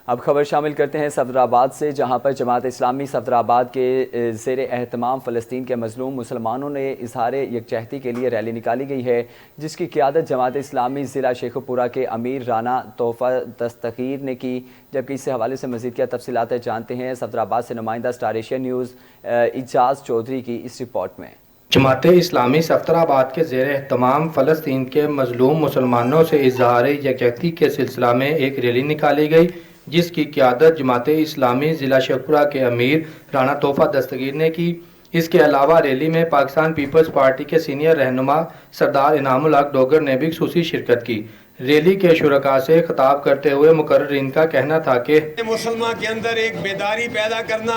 اب خبر شامل کرتے ہیں صفدرآباد سے، جہاں پر جماعت اسلامی صفدرآباد کے زیر اہتمام فلسطین کے مظلوم مسلمانوں نے اظہار یکجہتی کے لیے ریلی نکالی گئی ہے، جس کی قیادت جماعت اسلامی ضلع شیخو پورہ کے امیر رانا تحفہ دستگیر نے کی۔ جبکہ اس سے حوالے سے مزید کیا تفصیلات جانتے ہیں صفدرآباد سے نمائندہ اسٹار ایشیا نیوز اعجاز چودھری کی اس رپورٹ میں۔ جماعت اسلامی صفدرآباد کے زیر اہتمام فلسطین کے مظلوم مسلمانوں سے اظہار یکجہتی کے سلسلہ میں ایک ریلی نکالی گئی، جس کی قیادت جماعت اسلامی ضلع شیخوپورہ کے امیر رانا تحفہ دستگیر نے کی۔ اس کے علاوہ ریلی میں پاکستان پیپلز پارٹی کے سینئر رہنما سردار انعام الحق ڈوگر نے بھی خصوصی شرکت کی۔ ریلی کے شرکاء سے خطاب کرتے ہوئے مقررین کا کہنا تھا کہ مسلمہ کے اندر ایک بیداری پیدا کرنا،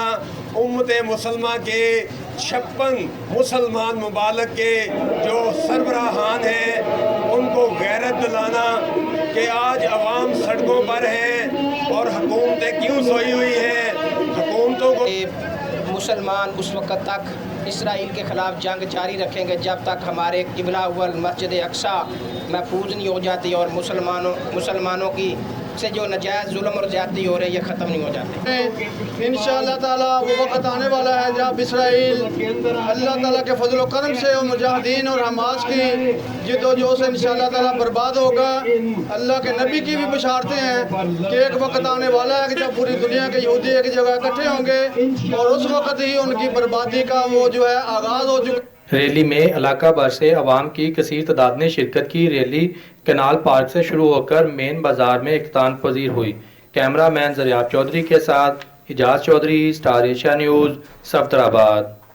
امت مسلمہ کے 56 مسلمان ممالک کے جو سربراہان ہیں ان کو غیرت دلانا کہ آج عوام سڑکوں پر ہیں اور حکومتیں کیوں سوئی ہوئی ہیں، حکومتوں کو مسلمان اس وقت تک اسرائیل کے خلاف جنگ جاری رکھیں گے جب تک ہمارے قبلہ اول مسجد اقصیٰ محفوظ نہیں ہو جاتی اور مسلمانوں کی سے جو نجائز ظلم اور زیادتی ہو رہے ہیں یہ ختم نہیں ہو جاتے۔ انشاءاللہ تعالیٰ وہ وقت آنے والا ہے جب اسرائیل اللہ تعالیٰ کے فضل و کرم سے اور مجاہدین اور حماس کی جد و جہد سے انشاءاللہ تعالیٰ برباد ہوگا۔ اللہ کے نبی کی بھی بشارتیں ہیں کہ ایک وقت آنے والا ہے کہ جب پوری دنیا کے یہودی ایک جگہ اکٹھے ہوں گے اور اس وقت ہی ان کی بربادی کا وہ جو ہے آغاز ہو چکا۔ ریلی میں علاقہ بھر سے عوام کی کثیر تعداد نے شرکت کی۔ ریلی کنال پارک سے شروع ہو کر مین بازار میں اختتام پذیر ہوئی۔ کیمرہ مین زریاب چودھری کے ساتھ Ijaz Chaudhry, Star Asia News, Safdarabad.